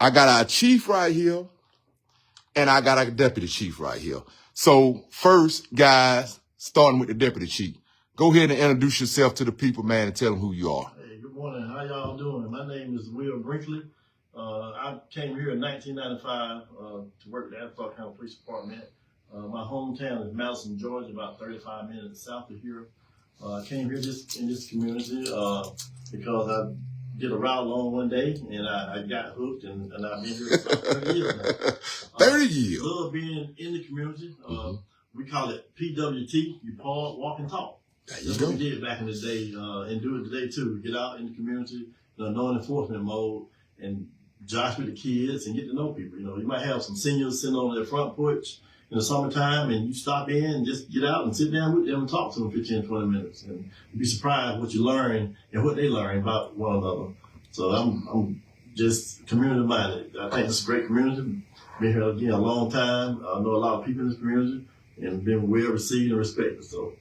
I got our chief right here, and I got our deputy chief right here. So first, guys, starting with the deputy chief. Go ahead and introduce yourself to the people, man, and tell them who you are. Hey, good morning. How y'all doing? My name is Brinkley. I came here in 1995 to work at the Athens County Police Department. My hometown is Madison, Georgia, about 35 minutes south of here. I came here in this community because I did a ride along one day and I got hooked and I've been here for about 30 years now. 30 years. Love being in the community. We call it PWT. You pause, walk, and talk. That's what we did back in the day and do it today too. We get out in the community, no enforcement mode, and josh with the kids and get to know people. You might have some seniors sitting on their front porch in the summertime, and you stop in and just get out and sit down with them and talk to them 15, 20 minutes. And you'd be surprised what you learn and what they learn about one another. So I'm just community minded. I think it's a great community. Been here again a long time. I know a lot of people in this community and been well received and respected. So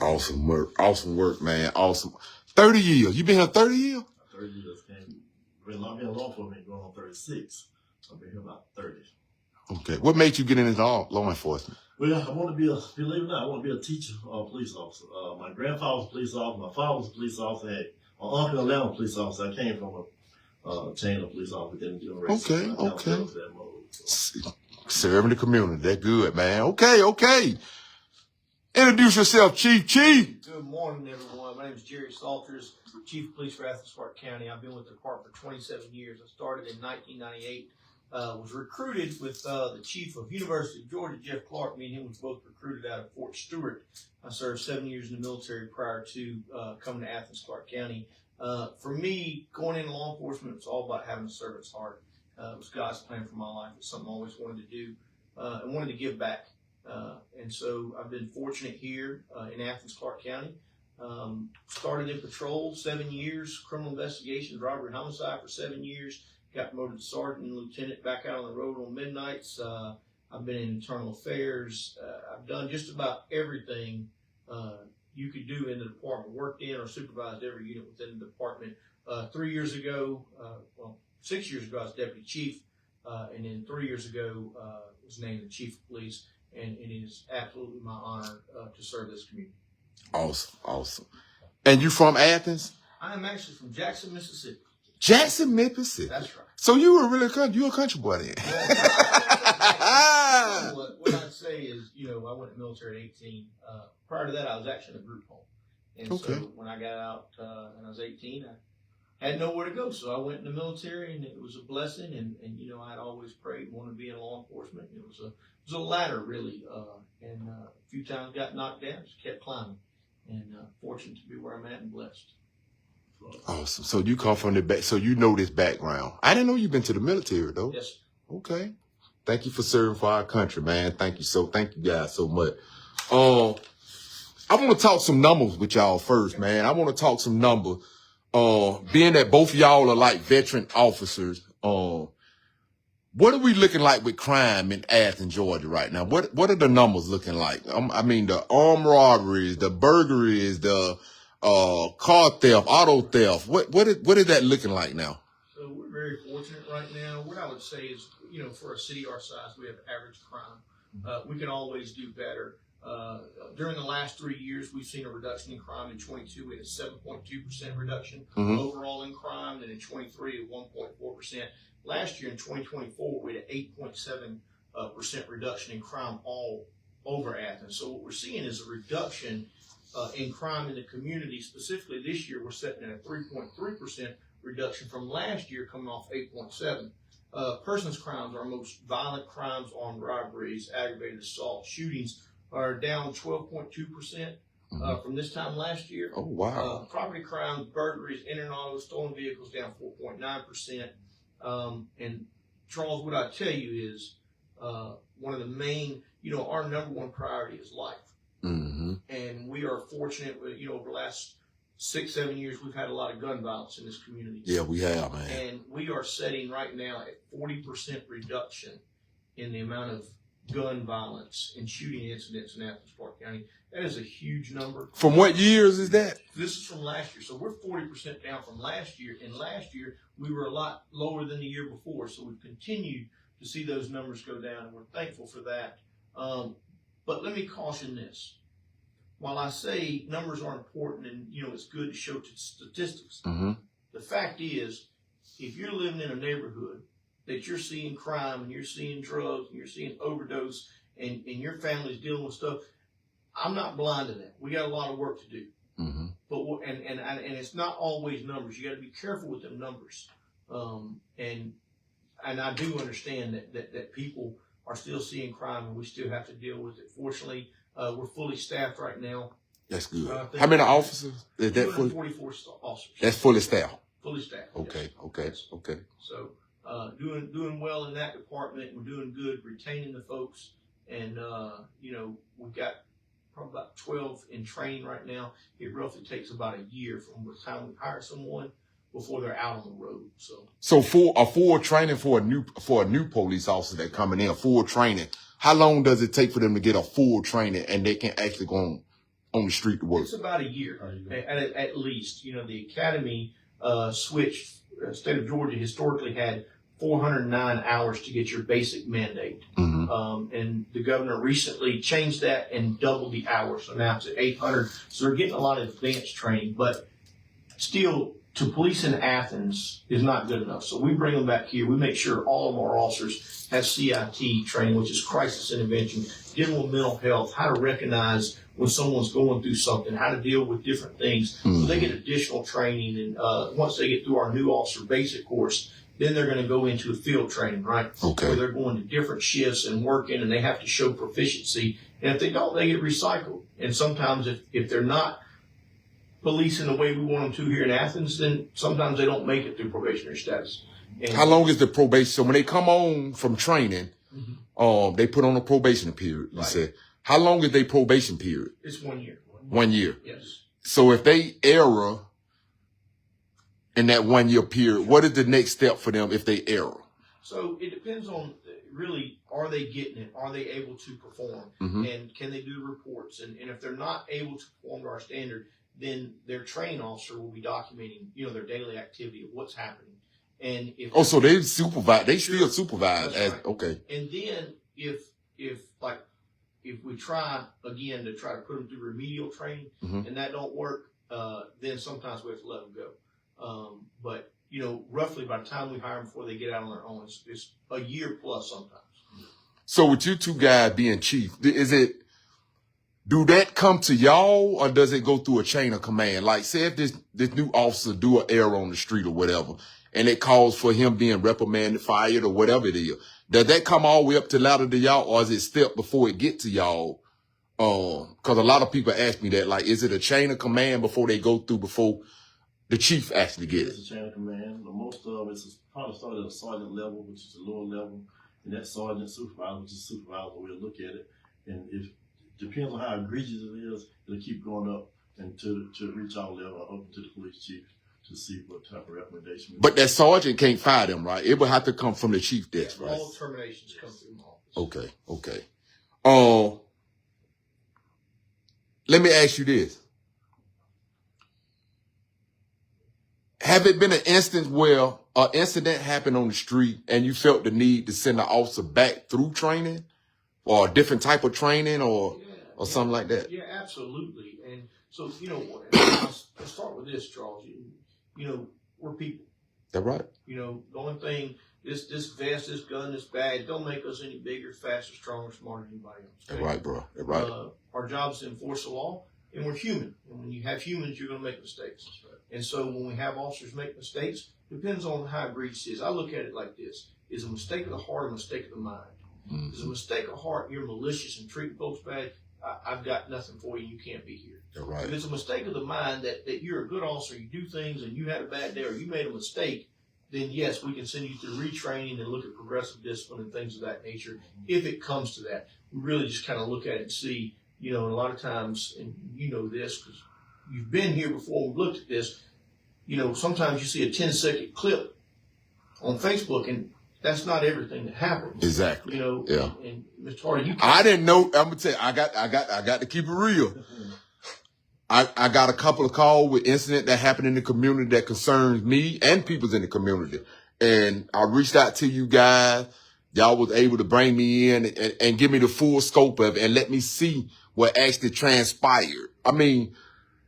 awesome work, man. Awesome. 30 years. You been here 30 years? 30 years. I've been in law enforcement going on 36. I've been here about 30. Okay. What made you get into law enforcement? Well, I want to be believe it or not, I want to be a teacher or a police officer. My grandfather was a police officer. My father was a police officer. My uncle and aunt was a police officer. I came from a chain of police officers within the generation. Okay. Serving the community. That's good, man. Okay. Introduce yourself, Chief. Good morning, everyone. My name is Jerry Saulter, Chief of Police for Athens County. I've been with the department for 27 years. I started in 1998. Was recruited with the chief of University of Georgia, Jeff Clark. Me and him was both recruited out of Fort Stewart. I served 7 years in the military prior to coming to Athens, Clark County. For me, going into law enforcement, it's all about having a servant's heart. It was God's plan for my life. It's something I always wanted to do and wanted to give back. And so I've been fortunate here in Athens, Clark County. Started in patrol 7 years, criminal investigations, robbery and homicide for 7 years. Got promoted to sergeant and lieutenant, back out on the road on midnights. I've been in internal affairs. I've done just about everything you could do in the department. Worked in or supervised every unit within the department. 3 years ago, 6 years ago, I was deputy chief. And then 3 years ago, was named the chief of police. And it is absolutely my honor to serve this community. Awesome. And you from Athens? I am actually from Jackson, Mississippi. Jackson, Mississippi. That's right. So you were a country boy then. What I'd say is, I went to the military at 18. Prior to that, I was actually in a group home. And so when I got out and I was 18, I had nowhere to go. So I went in the military, and it was a blessing. And I'd always prayed, wanted to be in law enforcement. It was a ladder, really. And a few times got knocked down, just kept climbing. And fortunate to be where I'm at and blessed. Awesome. So you come from the back, so you know this background. I didn't know you've been to the military, though. Yes, sir. Okay. Thank you for serving for our country, man. Thank you guys so much. I want to talk some numbers with y'all first, man. I want to talk some numbers. Being that both of y'all are like veteran officers, what are we looking like with crime in Athens, Georgia right now? What are the numbers looking like? I mean, the armed robberies, the burglaries, the car theft, auto theft. What is that looking like now? So we're very fortunate right now. What I would say is, for a city our size, we have average crime. We can always do better. During the last 3 years, we've seen a reduction in crime. In 22, we had a 7.2% reduction overall in crime, and in 23, at 1.4%. Last year, in 2024, we had an 8.7% reduction in crime all over Athens. So what we're seeing is a reduction in crime in the community. Specifically this year, we're sitting at a 3.3% reduction from last year, coming off 8.7%. Persons crimes, our most violent crimes, armed robberies, aggravated assault, shootings, are down 12.2% from this time last year. Oh, wow. Property crimes, burglaries, internet auto, stolen vehicles down 4.9%. And Charles, what I tell you is one of the main, our number one priority is life. And we are fortunate, over the last 6-7 years, we've had a lot of gun violence in this community. Yeah, we have, man. And we are setting right now at 40% reduction in the amount of gun violence and shooting incidents in Athens, Clark County. That is a huge number. From what years is that? This is from last year. So we're 40% down from last year. And last year, we were a lot lower than the year before. So we've continued to see those numbers go down, and we're thankful for that. But let me caution this. While I say numbers are important and, it's good to show statistics, the fact is, if you're living in a neighborhood that you're seeing crime and you're seeing drugs and you're seeing overdose and your family's dealing with stuff, I'm not blind to that. We got a lot of work to do. But and it's not always numbers. You got to be careful with them numbers. And I do understand that people are still seeing crime and we still have to deal with it. Fortunately, we're fully staffed right now. That's good. How many officers? Is that 244 officers. That's fully staffed. Fully staffed. Okay, yes. okay. So doing well in that department. We're doing good retaining the folks, and we've got probably about 12 in training right now. It roughly takes about a year from the time we hire someone before they're out on the road. So for a full training for a new police officer that coming in, full training, how long does it take for them to get a full training and they can actually go on the street to work? It's about a year at least. The academy switched. State of Georgia historically had 409 hours to get your basic mandate. And the governor recently changed that and doubled the hours. So now it's at 800. So they're getting a lot of advanced training, but still to police in Athens is not good enough. So we bring them back here. We make sure all of our officers have CIT training, which is crisis intervention, dealing with mental health, how to recognize when someone's going through something, how to deal with different things. So they get additional training. And once they get through our new officer basic course, then they're going to go into a field training, right? Okay. Where they're going to different shifts and working, and they have to show proficiency. And if they don't, they get recycled. And sometimes if they're not policing the way we want them to here in Athens, then sometimes they don't make it through probationary status. And how long is the probation? So when they come on from training, they put on a probation period. You said, how long is their probation period? It's 1 year. 1 year. Yes. So if they error in that 1 year period, what is the next step for them if they error? So it depends on really, are they getting it? Are they able to perform? And can they do reports? And if they're not able to perform to our standard, then their training officer will be documenting, their daily activity of what's happening. And if so they supervise, they still supervise. Right. Okay. And then if we try again to try to put them through remedial training and that don't work, then sometimes we have to let them go. But roughly by the time we hire them before they get out on their own, it's a year plus sometimes. So with you two guys being chief, do that come to y'all or does it go through a chain of command? Like say if this new officer do an error on the street or whatever, and it calls for him being reprimanded, fired, or whatever it is, does that come all the way up to ladder to y'all, or is it step before it get to y'all? Because a lot of people ask me that, like, is it a chain of command before they go through, before the chief actually gets it? It's a chain of command. Most of it's probably started at a sergeant level, which is a lower level, and that sergeant supervisor, which is supervisor, will look at it, and if depends on how egregious it is, it'll keep going up and to reach our level, up to the police chief to see what type of recommendation. But that sergeant can't fire them, right? It would have to come from the chief desk, right? All terminations come through my office. Okay. Let me ask you this. Have it been an instance where an incident happened on the street and you felt the need to send the officer back through training or a different type of training or something like that? Yeah, absolutely. And so, let's start with this, Charles. We're people. That's right. The only thing, this vest, this gun, this badge, don't make us any bigger, faster, stronger, smarter than anybody else. Okay? That's right, bro. That's right. Our job is to enforce the law, and we're human. And when you have humans, you're going to make mistakes. Right. And so when we have officers make mistakes, depends on how egregious it is. I look at it like this. Is a mistake of the heart a mistake of the mind? Is a mistake of heart and you're malicious and treating folks bad, I've got nothing for you. You can't be here. Right. If it's a mistake of the mind that you're a good officer, you do things and you had a bad day or you made a mistake, then yes, we can send you through retraining and look at progressive discipline and things of that nature. If it comes to that, we really just kind of look at it and see, and a lot of times, and this because you've been here before, we've looked at this, sometimes you see a 10-second clip on Facebook and that's not everything that happens. Exactly. Yeah. And Mr. Hardy, I didn't know. I'm gonna tell you, I got to keep it real. I got a couple of calls with incident that happened in the community that concerns me and people's in the community. And I reached out to you guys. Y'all was able to bring me in and give me the full scope of it and let me see what actually transpired. I mean,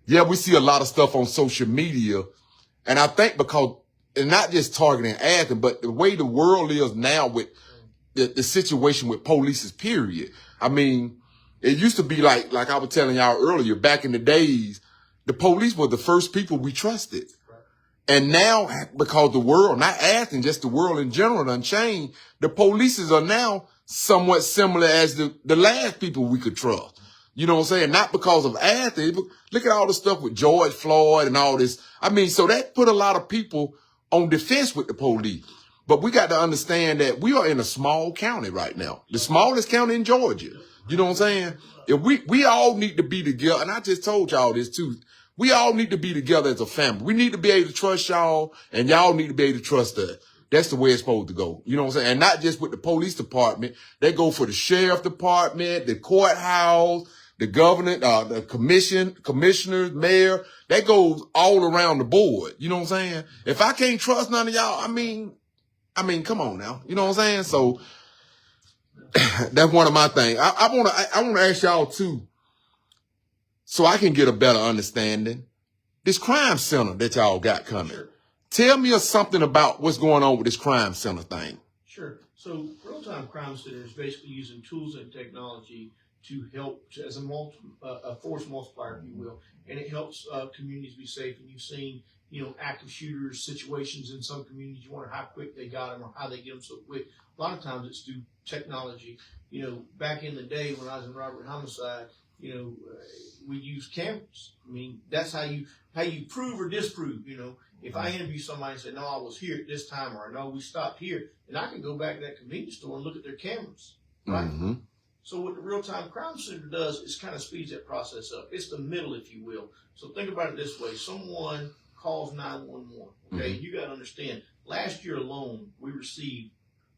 yeah, we see a lot of stuff on social media. And I think because, and not just targeting Athens, but the way the world is now with the situation with police, period. I mean, it used to be like I was telling y'all earlier, back in the days, the police were the first people we trusted. Right. And now, because the world, not Athens, just the world in general done changed, the police are now somewhat similar as the last people we could trust. You know what I'm saying? Not because of Athens, but look at all the stuff with George Floyd and all this. I mean, so that put a lot of people on defense with the police. But we got to understand that we are in a small county right now. The smallest county in Georgia. You know what I'm saying? If we all need to be together, and I just told y'all this too. We all need to be together as a family. We need to be able to trust y'all, and y'all need to be able to trust us. That's the way it's supposed to go. You know what I'm saying? And not just with the police department. They go for the sheriff department, the courthouse, the governor, the commissioners, mayor. That goes all around the board. You know what I'm saying? If I can't trust none of y'all, I mean, come on now. You know what I'm saying? So that's one of my things. I want to ask y'all too, so I can get a better understanding. This crime center that y'all got coming. Sure. Tell me something about what's going on with this crime center thing. Sure. So real-time crime center is basically using tools and technology to help as a force multiplier, if you will, and it helps communities be safe. And you've seen, active shooters situations in some communities. You wonder how quick they got them or how they get them so quick. A lot of times it's through technology. Back in the day when I was in robbery homicide, we used cameras. I mean, that's how you prove or disprove. If I interview somebody and say, no, I was here at this time, or no, we stopped here, and I can go back to that convenience store and look at their cameras, right? Mm-hmm. So what the real-time crime center does is kind of speeds that process up. It's the middle, if you will. So think about it this way. Someone calls 911, okay? Mm-hmm. You got to understand, last year alone, we received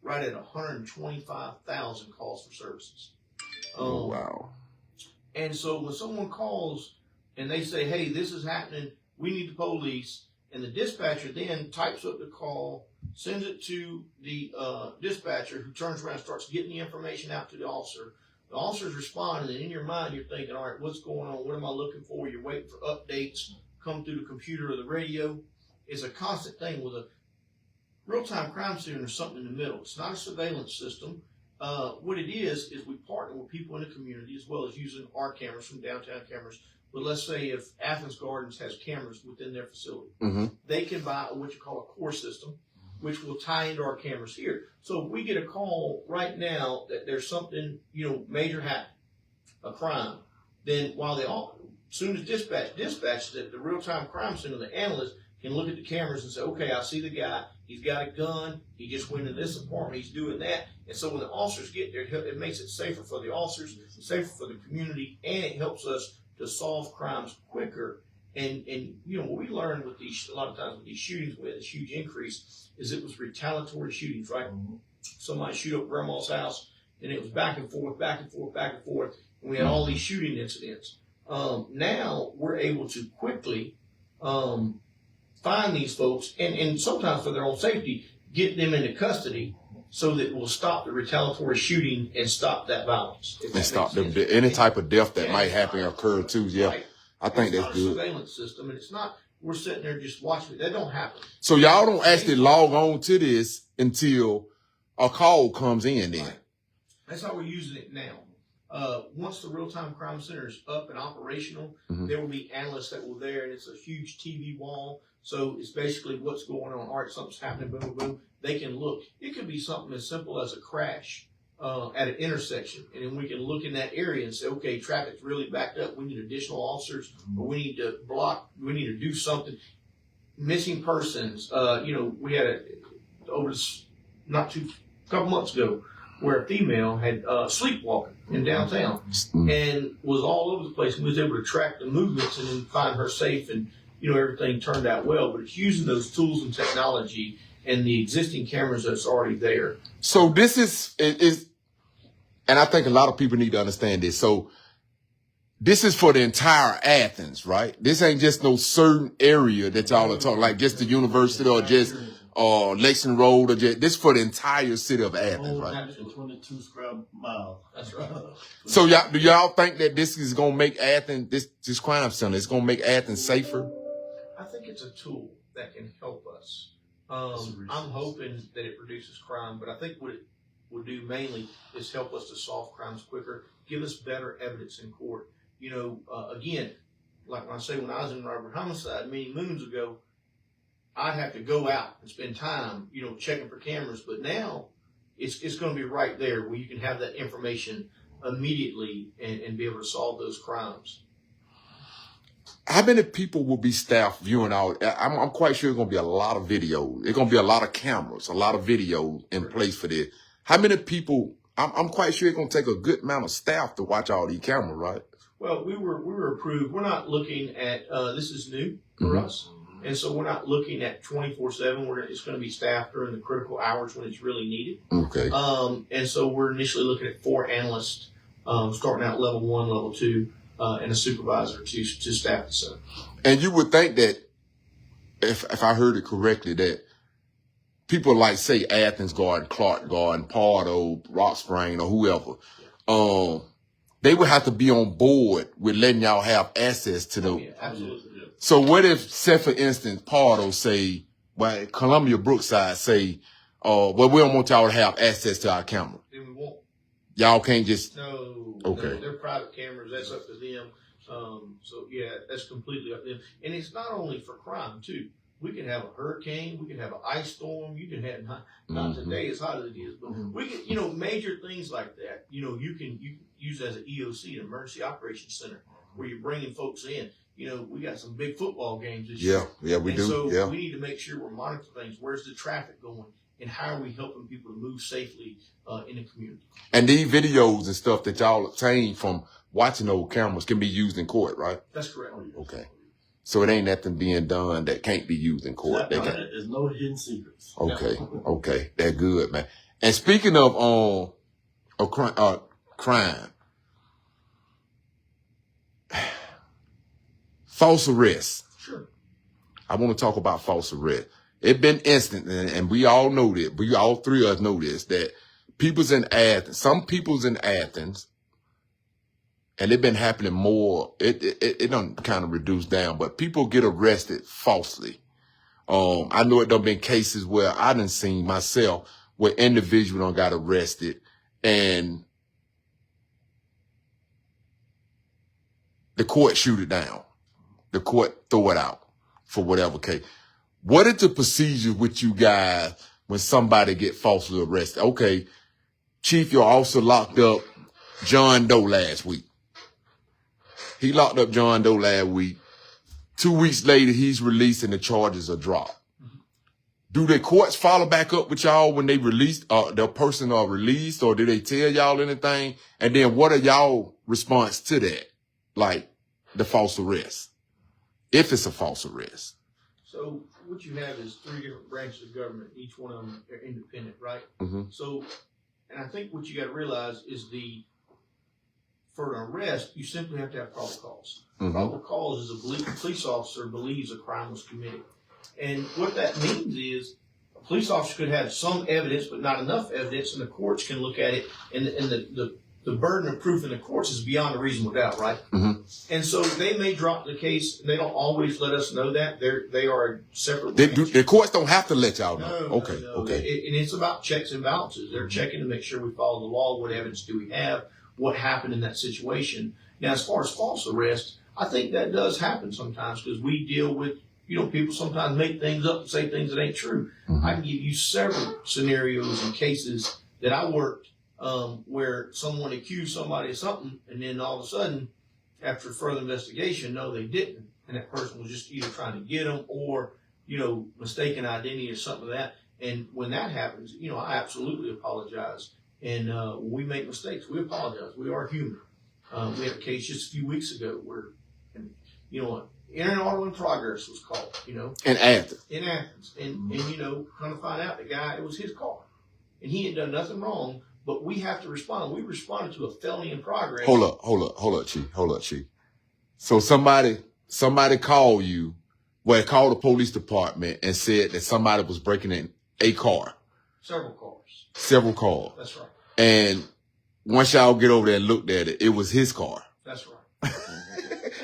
right at 125,000 calls for services. Oh, wow. And so when someone calls and they say, hey, this is happening, we need the police, and the dispatcher then types up the call, sends it to the dispatcher, who turns around and starts getting the information out to the officer. The officer's responding, and in your mind, you're thinking, all right, what's going on? What am I looking for? You're waiting for updates, come through the computer or the radio. It's a constant thing. With a real-time crime center, there's something in the middle. It's not a surveillance system. What it is we partner with people in the community, as well as using our cameras from downtown cameras. But let's say if Athens Gardens has cameras within their facility, mm-hmm. they can buy what you call a core system, which will tie into our cameras here. So if we get a call right now that there's something, major happening, a crime, then while as soon as dispatch the real-time crime center, the analyst can look at the cameras and say, okay, I see the guy, he's got a gun, he just went in this apartment, he's doing that. And so when the officers get there, it makes it safer for the officers, safer for the community, and it helps us to solve crimes quicker. And what we learned with a lot of times with these shootings, we had this huge increase, is it was retaliatory shootings, right? Mm-hmm. Somebody shoot up grandma's house, and it was back and forth, and we had all these shooting incidents. Now we're able to quickly find these folks, and sometimes for their own safety, get them into custody, so that we'll stop the retaliatory shooting and stop that violence. And stop any type of death that might happen or occur too. Yeah, right. I think that's good. It's not a surveillance system, and it's not we're sitting there just watching it. That don't happen. So y'all don't actually log on to this until a call comes in then. Right. That's how we're using it now. Once the real-time crime center is up and operational, mm-hmm. there will be analysts that will there, and it's a huge TV wall. So it's basically what's going on. All right, something's happening, boom, boom, boom. They can look. It could be something as simple as a crash at an intersection. And then we can look in that area and say, okay, traffic's really backed up. We need additional officers, or we need to block, we need to do something. Missing persons. We had a couple months ago, where a female had sleepwalking in downtown and was all over the place, and was able to track the movements and then find her safe, and everything turned out well. But it's using those tools and technology and the existing cameras that's already there. So this is and I think a lot of people need to understand this. So this is for the entire Athens, right? This ain't just no certain area that y'all are talking, like just the university or just Lexington Road or just, this for the entire city of Athens, right? 22 square miles. That's right. So do y'all think that this is gonna make Athens, this crime center, it's gonna make Athens safer? I think it's a tool that can help us. I'm hoping that it reduces crime, but I think what it will do mainly is help us to solve crimes quicker, give us better evidence in court. You know, again, like when I say when I was in robbery homicide many moons ago, I'd have to go out and spend time, you know, checking for cameras. But now it's going to be right there where you can have that information immediately and be able to solve those crimes. How many people will be staff viewing all? I'm quite sure it's going to be a lot of videos. It's going to be a lot of cameras, a lot of videos in place for this. How many people? I'm quite sure it's going to take a good amount of staff to watch all these cameras, right? Well, we were approved. We're not looking at this is new for us, and so we're not looking at 24/7. It's going to be staffed during the critical hours when it's really needed. Okay. And so we're initially looking at 4 analysts, starting out level 1, level 2. And a supervisor to staff the center. And you would think that, if I heard it correctly, that people like, say, Athens Garden, Clark Garden, Pardo, Rock Spring, or whoever, they would have to be on board with letting y'all have access to them. Yeah, absolutely. Yeah. So what if, say, for instance, Pardo say, well, Columbia Brookside say, well, we don't want y'all to have access to our camera. Then we won't. Y'all can't just... No. Okay. No, they're private cameras. That's up to them. So yeah, that's completely up to them. And it's not only for crime too. We can have a hurricane. We can have an ice storm. You can have not today as hot as it is, but we can, you know, major things like that. You know, you can use as an EOC, an Emergency Operations Center, where you're bringing folks in. You know, we got some big football games this year. Yeah, we do. So we need to make sure we're monitoring things. Where's the traffic going? And how are we helping people to move safely in the community? And these videos and stuff that y'all obtain from watching those cameras can be used in court, right? That's correct. Okay. So it ain't nothing being done that can't be used in court. There's no hidden secrets. Okay. Okay. That's good, man. And speaking of crime, false arrest. Sure. I want to talk about false arrest. It's been instant, and we all know that. We all three of us know this, that some people's in Athens, and it's been happening more. It done kind of reduced down, but people get arrested falsely. I know it done been cases where I done seen myself where individuals done got arrested and the court shoot it down. The court throw it out for whatever case. What is the procedure with you guys when somebody get falsely arrested? Okay, Chief, your officer locked up John Doe last week. He locked up John Doe last week. 2 weeks later, he's released and the charges are dropped. Do the courts follow back up with y'all when they release, the person are released, or do they tell y'all anything? And then what are y'all response to that? Like the false arrest, if it's a false arrest. So what you have is 3 different branches of government. Each one of them are independent, right? So, and I think what you got to realize is for an arrest, you simply have to have probable cause. Probable cause is a police officer believes a crime was committed. And what that means is a police officer could have some evidence, but not enough evidence, and the courts can look at it, and the burden of proof in the courts is beyond a reasonable doubt, right? And so they may drop the case. They don't always let us know that. They are a separate branch. The courts don't have to let y'all know. No, okay. And it's about checks and balances. They're checking to make sure we follow the law. What evidence do we have? What happened in that situation? Now, as far as false arrest, I think that does happen sometimes because we deal with, you know, people sometimes make things up and say things that ain't true. I can give you several scenarios and cases that I worked where someone accused somebody of something, and then all of a sudden, after further investigation, no, they didn't. And that person was just either trying to get them or, you know, mistaken identity or something like that. And when that happens, you know, I absolutely apologize. And when we make mistakes, we apologize. We are human. We had a case just a few weeks ago where, you know, an auto in progress was called, you know. In Athens. And you know, kind of find out the guy, it was his car. And he had done nothing wrong, but we have to respond. We responded to a felony in progress. Hold up, Chief. So somebody called you, well, called the police department and said that somebody was breaking in a car. Several cars. Several cars. That's right. And once y'all get over there and looked at it, it was his car. That's right.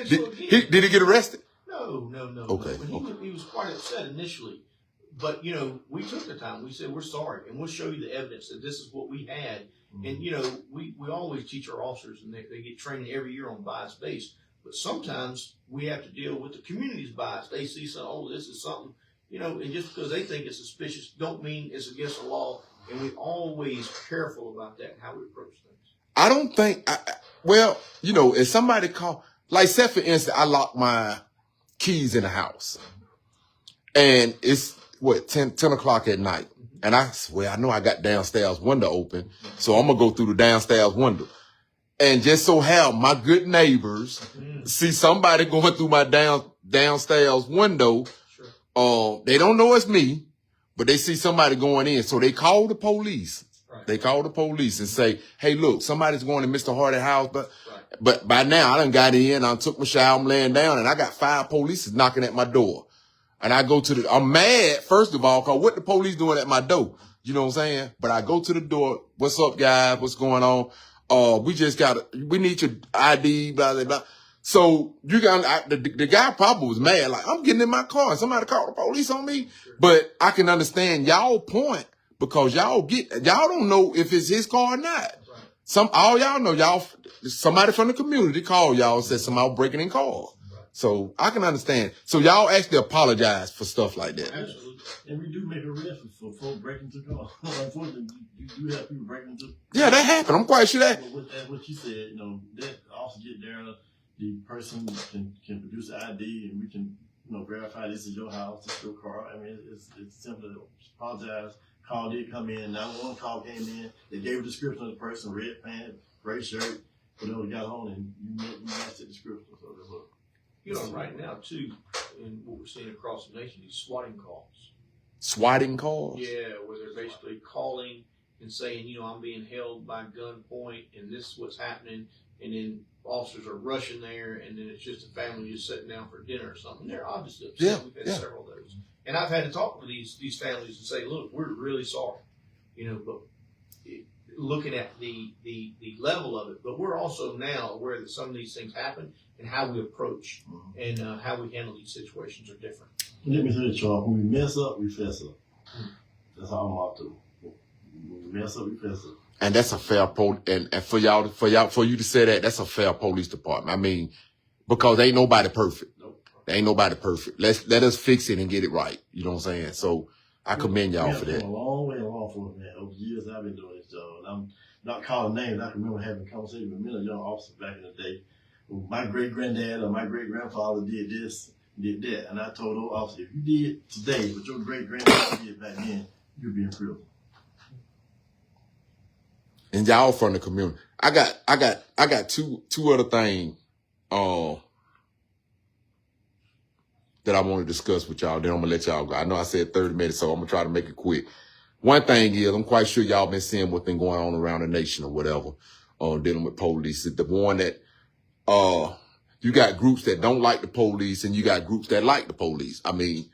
Did he get arrested? No. Okay. He was quite upset initially. But, you know, we took the time. We said, we're sorry. And we'll show you the evidence that this is what we had. And, you know, we always teach our officers, and they get training every year on bias based. But sometimes we have to deal with the community's bias. They see something, oh, this is something, you know, and just because they think it's suspicious don't mean it's against the law. And we're always careful about that and how we approach things. I don't think, well, you know, if somebody call, like, say for instance, I lock my keys in the house and it's, 10 o'clock at night. And I swear, I know I got downstairs window open. So I'm going to go through the downstairs window. And just so how my good neighbors see somebody going through my downstairs window. Sure. They don't know it's me, but they see somebody going in. So they call the police. Right. They call the police and say, hey, look, somebody's going to Mr. Hardy's house. Right. But by now I done got in, I took my shower, I'm laying down, and I got 5 police knocking at my door. And I go to I'm mad, first of all, cause what the police doing at my door? You know what I'm saying? But I go to the door. What's up, guys? What's going on? We need your ID, blah, blah, blah. So the guy probably was mad. Like, I'm getting in my car and somebody called the police on me. Sure. But I can understand y'all point because y'all don't know if it's his car or not. Right. All y'all know somebody from the community called y'all and said somebody breaking in cars. So I can understand. So y'all actually apologize for stuff like that. Absolutely. And we do make arrests for folks breaking into cars. Unfortunately, you do have people breaking into. Yeah, that happened. I'm quite sure that. With that, what you said, you know, that also get there. The person can produce an ID, and we can, you know, verify this is your house, this is your car. I mean, it's simple to apologize. Call did come in. 911 call came in. They gave a description of the person: red pants, gray shirt, whatever got on, and you matched the description. So look. You know, right now, too, and what we're seeing across the nation, these swatting calls. Swatting calls? Yeah, where they're basically calling and saying, you know, I'm being held by gunpoint and this is what's happening. And then officers are rushing there, and then it's just a family just sitting down for dinner or something. They're obviously upset. Yeah, We've had several of those. And I've had to talk with these families and say, look, we're really sorry. You know, but looking at the level of it, but we're also now aware that some of these things happen and how we approach and how we handle these situations are different. Let me say, Charles, when we mess up, we fess up. That's all I'm about to. When we mess up, we fess up. And that's a fair and for you to say that, that's a fair police department. I mean, because ain't nobody perfect. Nope. There ain't nobody perfect. Let us fix it and get it right. You know what I'm saying? So I commend y'all for that. A long way in law enforcement, man. Over the years I've been doing this job. And I'm not calling names. I can remember having a conversation with many young officers back in the day. My great granddad or my great grandfather did this, did that. And I told those officers, if you did today what your great grandfather did back then, you'd be in prison. And y'all from the community. I got two other things that I want to discuss with y'all. Then I'm gonna let y'all go. I know I said 30 minutes, so I'm gonna try to make it quick. One thing is, I'm quite sure y'all been seeing what's been going on around the nation or whatever, dealing with police. The one that you got groups that don't like the police and you got groups that like the police. I mean,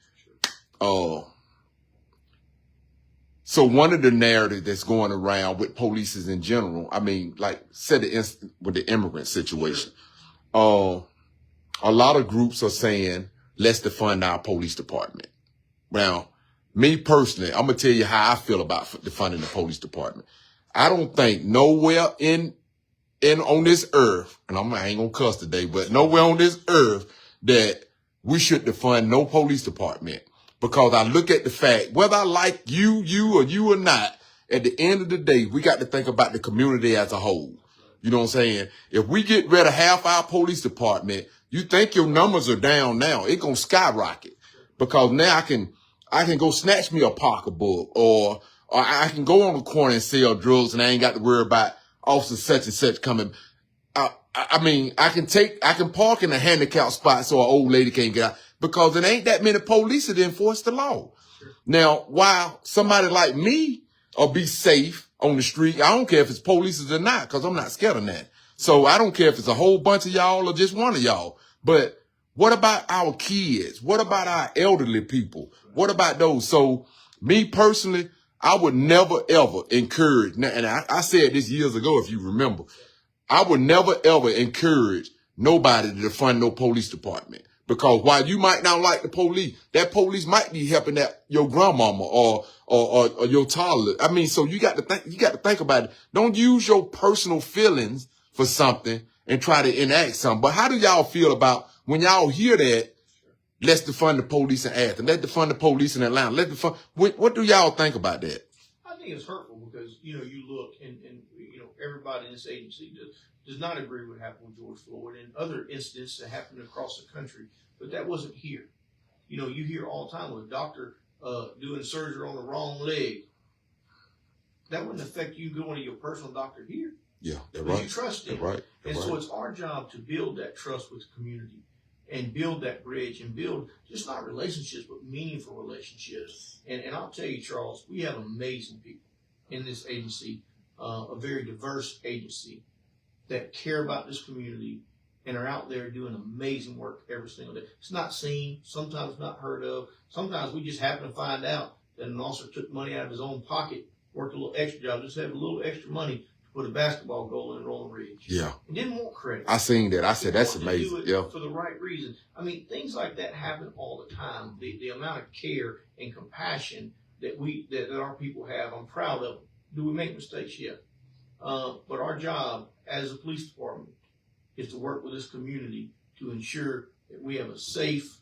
so one of the narratives that's going around with police in general, I mean, like said the instant with the immigrant situation, a lot of groups are saying, let's defund our police department. Now, me personally, I'm going to tell you how I feel about defunding the police department. I don't think nowhere on this earth, and I ain't going to cuss today, but nowhere on this earth that we should defund no police department. Because I look at the fact, whether I like you or not, at the end of the day, we got to think about the community as a whole. You know what I'm saying? If we get rid of half our police department, you think your numbers are down now, it's going to skyrocket. Because now I can go snatch me a pocketbook or I can go on the corner and sell drugs and I ain't got to worry about officer such and such coming. I mean, I can park in a handicapped spot so an old lady can't get out because there ain't that many police that enforce the law. Sure. Now, while somebody like me will be safe on the street, I don't care if it's police or not because I'm not scared of that. So I don't care if it's a whole bunch of y'all or just one of y'all. But what about our kids? What about our elderly people? What about those? So me personally, I would never ever encourage, and I said this years ago, if you remember, I would never ever encourage nobody to defund no police department. Because while you might not like the police, that police might be helping your grandmama or your toddler. I mean, so you got to think about it. Don't use your personal feelings for something and try to enact something. But how do y'all feel about when y'all hear that? Let's defund the police in Athens. Let's defund the police in Atlanta. Let's defund. What do y'all think about that? I think it's hurtful because, you look and everybody in this agency does not agree with what happened with George Floyd and other incidents that happened across the country. But that wasn't here. You hear all the time with a doctor doing surgery on the wrong leg. That wouldn't affect you going to your personal doctor here. Yeah, that's right. You trust him. Right. And so it's our job to build that trust with the community and build that bridge and build just not relationships, but meaningful relationships. And I'll tell you, Charles, we have amazing people in this agency, a very diverse agency that care about this community and are out there doing amazing work every single day. It's not seen, sometimes not heard of. Sometimes we just happen to find out that an officer took money out of his own pocket, worked a little extra job, just had a little extra money to put a basketball goal in Rolling Ridge. Yeah. And didn't want credit. I seen that. I said, that's amazing. Yeah. For the right reason. I mean, things like that happen all the time. The amount of care and compassion that our people have, I'm proud of them. Do we make mistakes? Yeah. But our job as a police department is to work with this community to ensure that we have a safe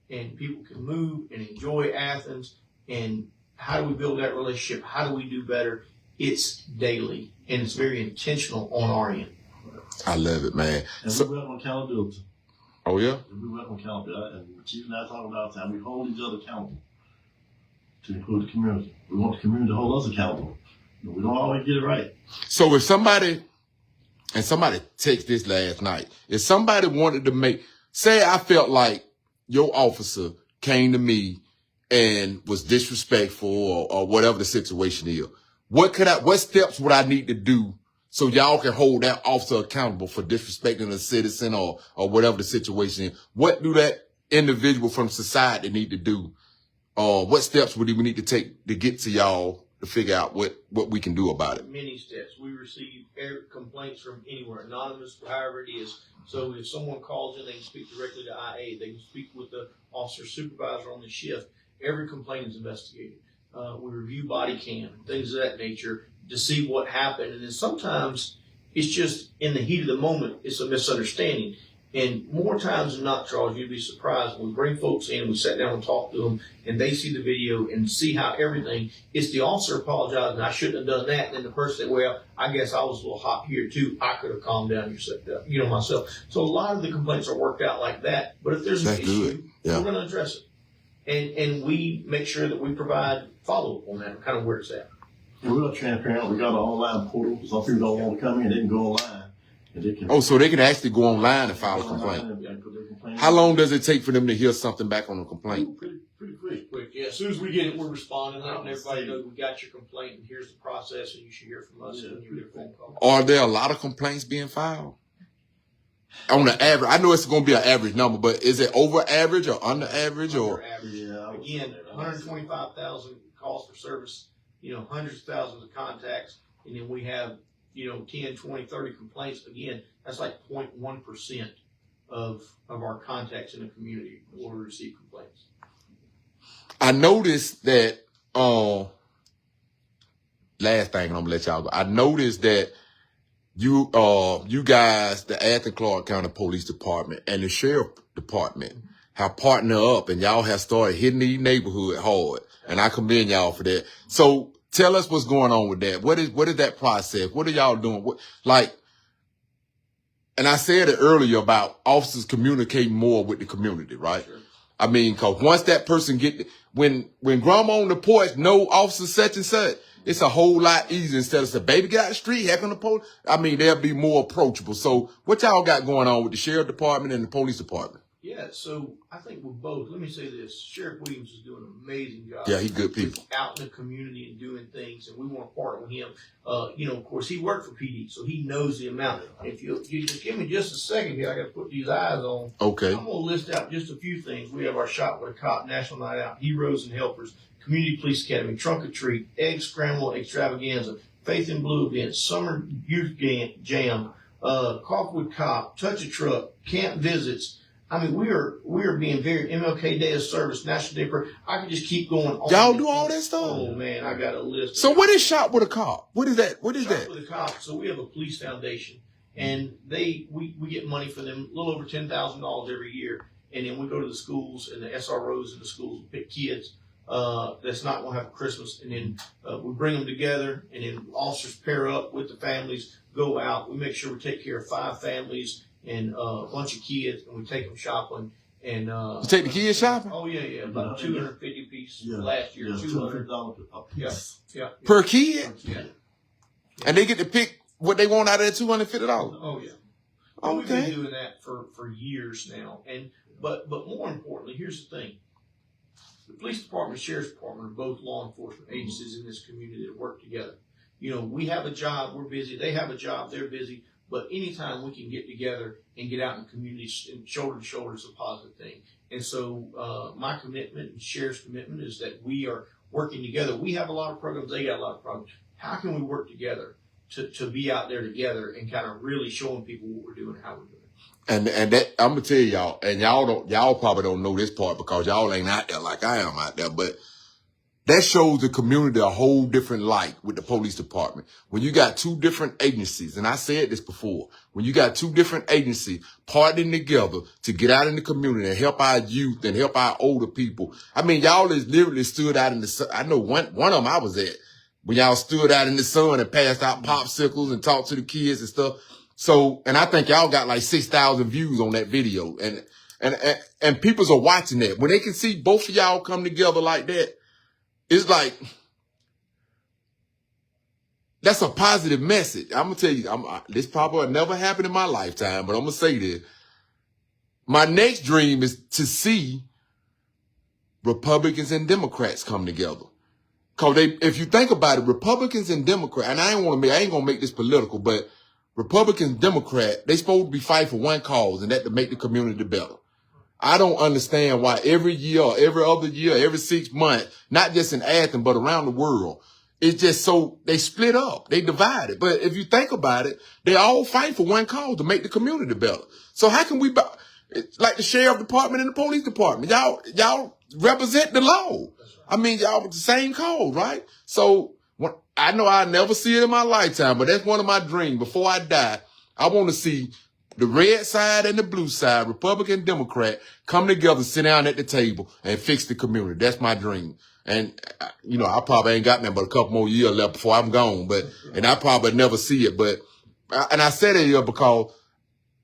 and people can move and enjoy Athens. And how do we build that relationship? How do we do better? It's daily, and it's very intentional on our end. I love it, man. And we work on accountability. Oh, yeah? We work on accountability. And the Chief and I talk about time. We hold each other accountable to include the community. We want the community to hold us accountable. We don't always get it right. So if somebody texted this last night, if somebody wanted to say I felt like your officer came to me and was disrespectful or whatever the situation is, what steps would I need to do so y'all can hold that officer accountable for disrespecting a citizen or whatever the situation is? What do that individual from society need to do? What steps would we need to take to get to y'all to figure out what we can do about it? Many steps. We receive complaints from anywhere, anonymous, however it is. So if someone calls in, they can speak directly to IA. They can speak with the officer supervisor on the shift. Every complaint is investigated. We review body cam, things of that nature to see what happened. And then sometimes it's just in the heat of the moment, it's a misunderstanding. And more times than not, Charles, you'd be surprised when we bring folks in, we sit down and talk to them, and they see the video and see how everything, it's the officer apologizing, I shouldn't have done that. And then the person said, well, I guess I was a little hot here too. I could have calmed down myself. So a lot of the complaints are worked out like that. But if there's an issue, we're going to address it. And we make sure that we provide follow-up on that, kind of where it's at. And we're transparent. We got an online portal. Some people don't want to come in. They can go online. So they can actually go online and file a complaint. How long does it take for them to hear something back on a complaint? Pretty quick. Yeah, as soon as we get it, we're responding. Letting everybody know we got your complaint and here's the process, and you should hear from us when you get a phone call. Are there a lot of complaints being filed? On the average, I know it's going to be an average number, but is it over average or under average? Under average. Yeah, again, 125,000 calls for service, hundreds of thousands of contacts, and then we have 10, 20, 30 complaints. Again, that's like 0.1% of our contacts in the community will receive complaints. I noticed that, last thing, and I'm going to let y'all go. I noticed that you guys, the Athens Clarke County Police Department and the Sheriff Department have partnered up, and y'all have started hitting these neighborhood hard. And I commend y'all for that. So tell us what's going on with that. What is that process? What are y'all doing? And I said it earlier about officers communicating more with the community, right? Sure. I mean, cause once that person when grandma on the porch, no officer such and such, it's a whole lot easier instead of saying, baby got the street, heck on the police. I mean, they'll be more approachable. So what y'all got going on with the Sheriff Department and the Police Department? Yeah, so I think we're both. Let me say this: Sheriff Williams is doing an amazing job. Yeah, he's good people. Out in the community and doing things, and we want to partner with him. Of course, he worked for PD, so he knows the amount. If you just give me just a second here, I got to put these eyes on. Okay. I'm going to list out just a few things. We have our Shot with a Cop, National Night Out, Heroes and Helpers, Community Police Academy, Trunk or Treat, Egg Scramble Extravaganza, Faith in Blue events, Summer Youth Jam, Coffee with Cop, Touch a Truck, Camp Visits. I mean, we are being very MLK Day of Service, National Day Prayer. I could just keep going on. Y'all do all that stuff? Oh man, I got a list. So what is Shot with a Cop? What is that? What is Shot that? with a Cop. So we have a police foundation, and we get money for them, a little over $10,000 every year, and then we go to the schools and the SROs in the schools and pick kids that's not going to have a Christmas, and then we bring them together, and then officers pair up with the families, go out. We make sure we take care of 5 families and a bunch of kids, and we take them shopping. And You take the kids shopping? Oh yeah, about 250 piece last year. $200. Yeah. Per kid? Yeah. And they get to pick what they want out of that $250? Oh yeah. Okay. We've been doing that for years now, and but more importantly, here's the thing: the police department, sheriff's department are both law enforcement agencies in this community that work together. We have a job, we're busy. They have a job, they're busy. But anytime we can get together and get out in communities and shoulder to shoulder is a positive thing. And so my commitment and Sheriff's commitment is that we are working together. We have a lot of programs. They got a lot of programs. How can we work together to be out there together and kind of really showing people what we're doing and how we're doing it? And that, I'm going to tell y'all, and y'all probably don't know this part because y'all ain't out there like I am out there, but that shows the community a whole different light with the police department. When you got 2 different agencies, and I said this before, when you got 2 different agencies partnering together to get out in the community and help our youth and help our older people. I mean, y'all is literally stood out in the sun. I know one of them I was at when y'all stood out in the sun and passed out popsicles and talked to the kids and stuff. So, and I think y'all got like 6,000 views on that video, and peoples are watching that. When they can see both of y'all come together like that, it's like, that's a positive message. I'm going to tell you, this probably will never happen in my lifetime, but I'm going to say this. My next dream is to see Republicans and Democrats come together. Cause if you think about it, Republicans and Democrats, and I ain't going to make this political, but Republicans and Democrats, they supposed to be fighting for one cause, and that to make the community better. I don't understand why every year, or every other year, every 6 months, not just in Athens, but around the world, it's just so they split up, they divided. But if you think about it, they all fight for one cause to make the community better. So how can we, it's like the sheriff department and the police department, y'all represent the law. I mean, y'all with the same cause, right? So I know I'll never see it in my lifetime, but that's one of my dreams. Before I die, I want to see the red side and the blue side, Republican and Democrat, come together, sit down at the table, and fix the community. That's my dream. And, I probably ain't got nothing but a couple more years left before I'm gone, and I probably never see it. And I said it here because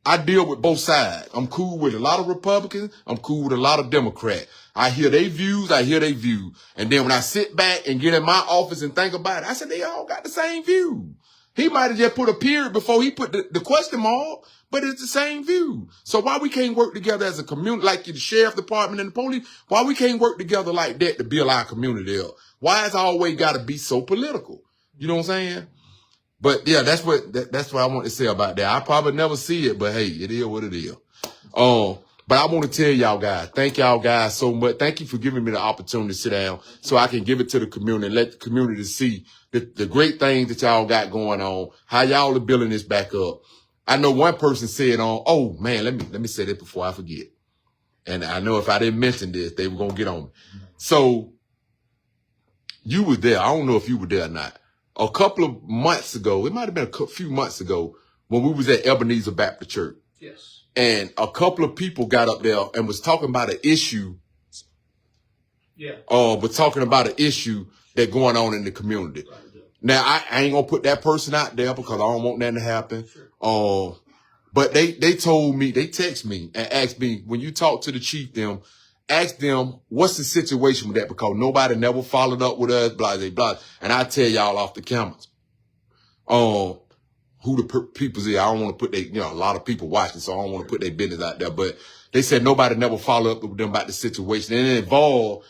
I deal with both sides. I'm cool with a lot of Republicans. I'm cool with a lot of Democrats. I hear their views. And then when I sit back and get in my office and think about it, I said, they all got the same view. He might have just put a period before he put the question mark, but it's the same view. So why we can't work together as a community, like the sheriff department and the police? Why we can't work together like that to build our community up? Why it's always got to be so political? You know what I'm saying? But yeah, that's what I want to say about that. I probably never see it, but hey, it is what it is. But I want to tell y'all guys, thank y'all guys so much. Thank you for giving me the opportunity to sit down so I can give it to the community and let the community see the great things that y'all got going on, how y'all are building this back up. I know one person said oh man, let me say this before I forget. And I know if I didn't mention this, they were going to get on me. So you were there. I don't know if you were there or not. A couple of months ago, it might have been a few months ago when we was at Ebenezer Baptist Church. Yes. And a couple of people got up there and was talking about an issue. Yeah. But talking about an issue that's going on in the community. Right. Now, I ain't going to put that person out there because I don't want that to happen. Sure. But they told me, they text me and asked me, when you talk to the chief, ask them, what's the situation with that? Because nobody never followed up with us, blah, blah, blah. And I tell y'all off the cameras. who the people's is. I don't want to put a lot of people watching, so I don't want to put their business out there. But they said nobody never followed up with them about the situation. And it involved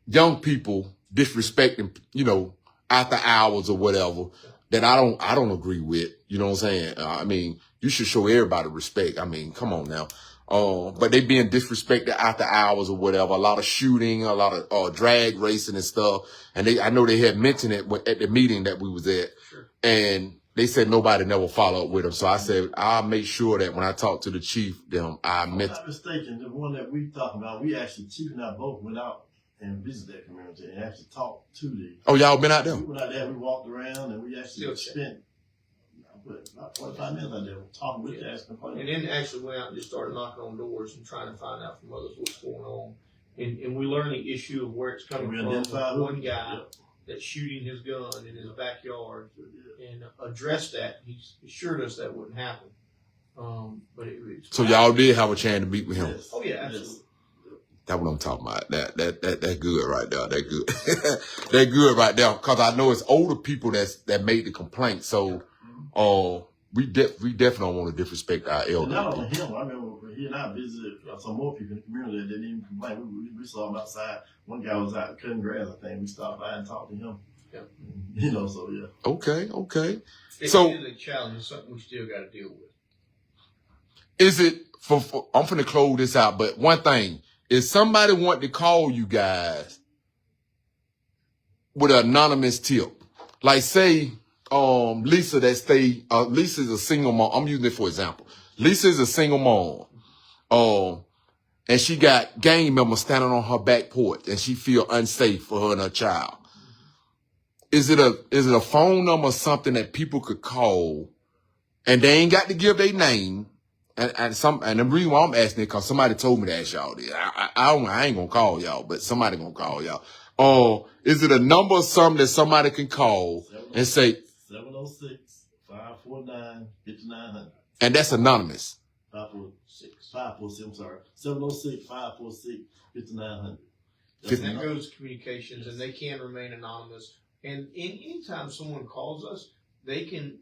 young people disrespecting, after hours or whatever, that I don't agree with. You know what I'm saying? I mean, you should show everybody respect. I mean, come on now. But they being disrespected after hours or whatever. A lot of shooting, a lot of drag racing and stuff. And I know they had mentioned it at the meeting that we was at. Sure. And they said nobody never followed up with them. So I said, I'll make sure that when I talk to the chief, I'm not mistaken, the one that we talking about, we actually, Chief and I both went out and visited that community and actually talked to the. Oh, y'all been out there? We went out there, we walked around, and we actually spent about 45 minutes out there talking with the asking questions. And then actually went out and just started knocking on doors and trying to find out from others what's going on. And we learned the issue of where it's coming from. One guy that's shooting his gun in his backyard and addressed that. He assured us that wouldn't happen. But so y'all did have a chance to meet with him? Yes. Oh, yeah, absolutely. That's what I'm talking about. That's good right there. That good. That good right there. Cause I know it's older people that made the complaint. So, we definitely don't want to disrespect our elders. Not only him. I remember he and I visited some more people in the community that didn't even complain. We saw him outside. One guy was out cutting grass, I think. We stopped by and talked to him. Yeah. So yeah. Okay. So it is a challenge. It's something we still got to deal with. Is it I'm finna close this out, but one thing. If somebody want to call you guys with an anonymous tip, like say, Lisa Lisa's a single mom. I'm using it for example. Lisa is a single mom. And she got gang members standing on her back porch and she feel unsafe for her and her child. Is it a phone number or something that people could call and they ain't got to give their name? And the reason why I'm asking it, cause somebody told me to ask y'all this. I ain't gonna call y'all, but somebody gonna call y'all. Is it a number or something that somebody can call and say 706-549-5900? And that's anonymous. 546, I'm sorry. 706-546-5900. That goes to communications, and they can remain anonymous. And anytime someone calls us, they can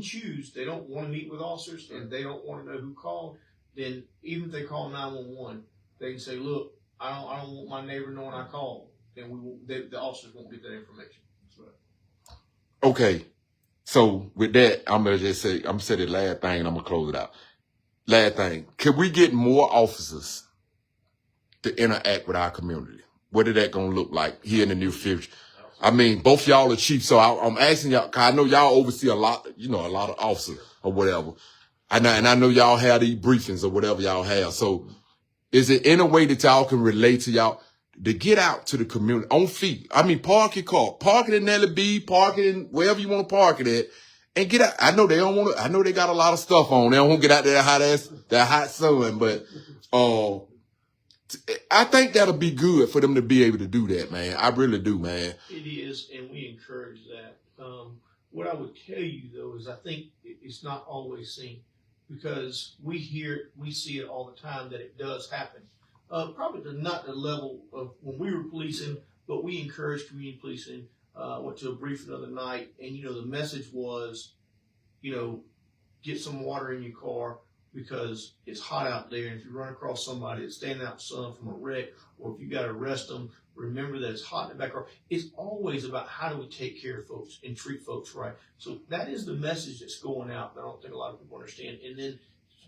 choose. They don't want to meet with officers, and they don't want to know who called. Then even if they call 911, they can say, "Look, I don't want my neighbor knowing I called." Then the officers won't get that information. That's right. Okay, so with that, I'm gonna say the last thing, and I'm gonna close it out. Last thing, can we get more officers to interact with our community? What is that gonna look like here in the near future? I mean, both y'all are chiefs, so I'm asking y'all, cause I know y'all oversee a lot of officers or whatever. And I know y'all have these briefings or whatever y'all have. So is it any way that y'all can relate to y'all to get out to the community on feet? I mean, park your car, park it in LB, park it in wherever you want to park it at, and get out. I know they don't want to, I know they got a lot of stuff on. They don't want to get out there that hot sun, but, I think that'll be good for them to be able to do that, man. I really do, man. It is, and we encourage that. What I would tell you, though, is I think it's not always seen because we see it all the time that it does happen. Probably not the level of when we were policing, but we encourage community policing. Went to a briefing the other night, and, the message was, get some water in your car, because it's hot out there, and if you run across somebody that's standing out in the sun from a wreck, or if you got to arrest them, remember that it's hot in the background. It's always about how do we take care of folks and treat folks right. So that is the message that's going out that I don't think a lot of people understand. And then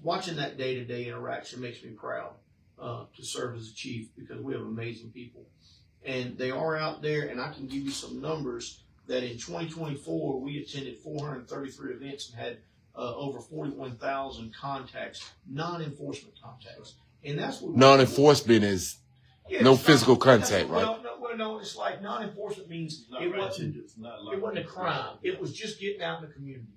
watching that day-to-day interaction makes me proud to serve as a chief because we have amazing people. And they are out there, and I can give you some numbers that in 2024, we attended 433 events and had over 41,000 contacts, non-enforcement contacts. And that's what non-enforcement is no physical contact, right? No, it's like non-enforcement means it wasn't a crime. It was just getting out in the community.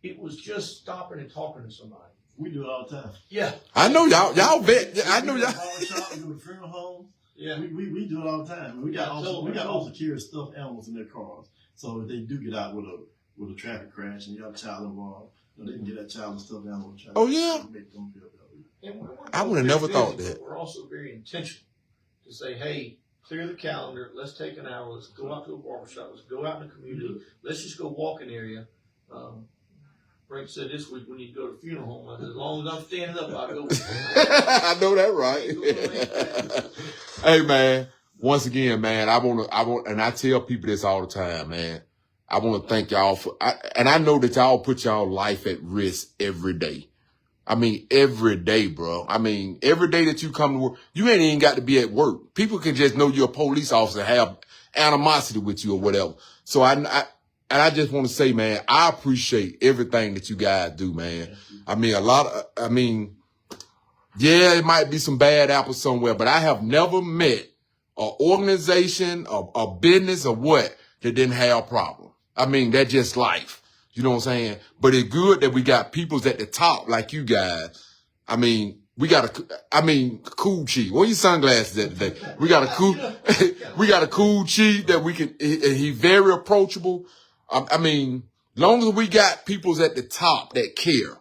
It was just stopping and talking to somebody. We do it all the time. Yeah. I know y'all bet. I know y'all. We do the funeral homes. Yeah. We do it all the time. We got also carry stuffed animals in their cars. So if they do get out with a traffic crash and you have a child involved, they can get that child and stuff down on the traffic. Oh, yeah. Make them feel better. I would have never thought that. We're also very intentional to say, hey, clear the calendar. Let's take an hour. Let's go out to a barbershop. Let's go out in the community. Let's just go walk an area. Frank said this week we need to go to the funeral home. I said, as long as I'm standing up, I'll go. I know that, right? Hey, man. Once again, man, I want, and I tell people this all the time, man. I want to thank y'all and I know that y'all put y'all life at risk every day. I mean, every day, bro. I mean, every day that you come to work, you ain't even got to be at work. People can just know you're a police officer, have animosity with you or whatever. So I just want to say, man, I appreciate everything that you guys do, man. I mean, yeah, it might be some bad apples somewhere, but I have never met an organization, a business or what that didn't have a problem. I mean, that's just life. You know what I'm saying? But it's good that we got peoples at the top like you guys. I mean, we got cool chief. Where your sunglasses at today? We got a cool chief that we can, he very approachable. I mean, long as we got peoples at the top that care.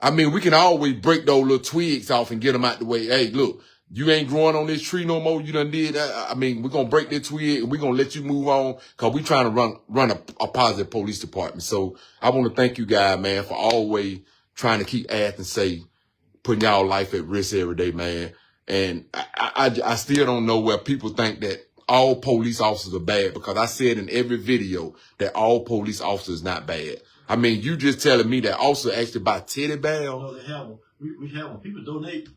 I mean, we can always break those little twigs off and get them out the way. Hey, look, you ain't growing on this tree no more. You done did that. I mean, we're going to break this twig and we're going to let you move on because we trying to run a positive police department. So I want to thank you guys, man, for always trying to keep Athens safe, putting y'all life at risk every day, man. And I still don't know where people think that all police officers are bad because I said in every video that all police officers not bad. I mean, you just telling me that officer actually buy teddy bears. No, they have them. We have them. People donate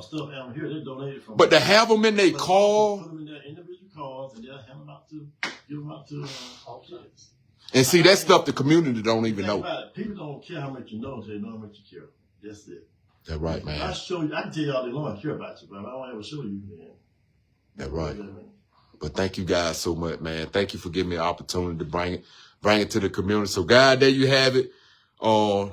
stuff down here. They donate it from. But to have them in their car. Put them in their individual cars and they'll hand them out to, give them out to officers. And see, that stuff the community don't even know. People don't care how much you know until they know how much you care. That's it. That's right, man. I show you. I can tell you all day long I care about you, but I don't ever show you. Man. That's right. But thank you guys so much, man. Thank you for giving me the opportunity to bring it to the community. So, guys, there you have it.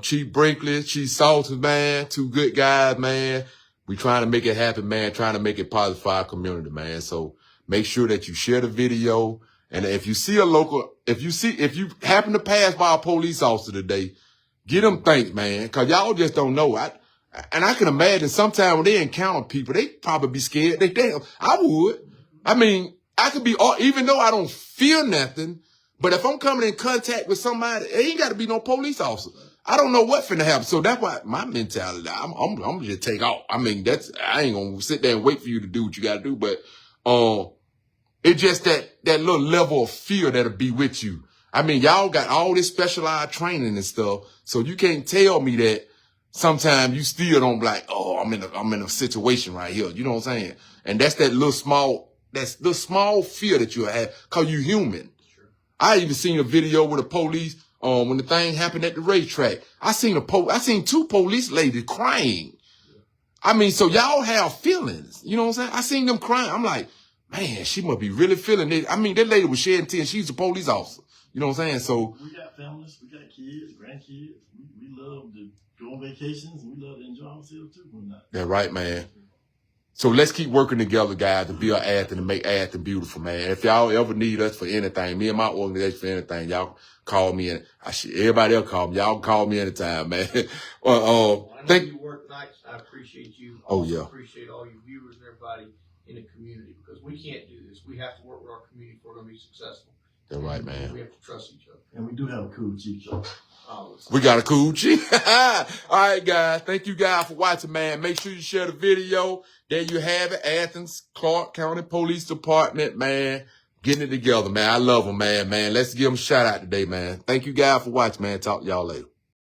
Chief Brinkley, Chief Saulter, man. Two good guys, man. We trying to make it happen, man. Trying to make it positive for our community, man. So make sure that you share the video. And if you see if you happen to pass by a police officer today, get them thanks, man. Cause y'all just don't know. And I can imagine sometimes when they encounter people, they probably be scared. I would. I mean, I could be, even though I don't feel nothing, but if I'm coming in contact with somebody, it ain't got to be no police officer. I don't know what finna happen. So that's why my mentality, I'm just take off. I mean, I ain't gonna sit there and wait for you to do what you gotta do, but, it's just that little level of fear that'll be with you. I mean, y'all got all this specialized training and stuff, so you can't tell me that sometimes you still don't be like, oh, I'm in a situation right here. You know what I'm saying? And that's that little small fear that you have, cause you human. Sure. I even seen a video with the police, when the thing happened at the racetrack. I seen two police ladies crying. I mean, so y'all have feelings. You know what I'm saying? I seen them crying. I'm like, man, she must be really feeling it. I mean, that lady was shedding tears. She's a police officer. You know what I'm saying? So we got families, we got kids, grandkids. We love to go on vacations and we love to enjoy ourselves too. That's right, man. So let's keep working together, guys, to build Athens and make Athens beautiful, man. If y'all ever need us for anything, me and my organization for anything, y'all call me and everybody else call me. Y'all can call me anytime, man. I know you work nights. I appreciate you. I yeah. appreciate all your viewers and everybody in the community because we can't do this. We have to work with our community for it to be successful. That's right, man. We have to trust each other. And we do have a cool chief, so. We got a cool chief. All right, guys. Thank you guys for watching, man. Make sure you share the video. There you have it. Athens, Clark County Police Department, man. Getting it together, man. I love them, man. Let's give them a shout out today, man. Thank you guys for watching, man. Talk to y'all later.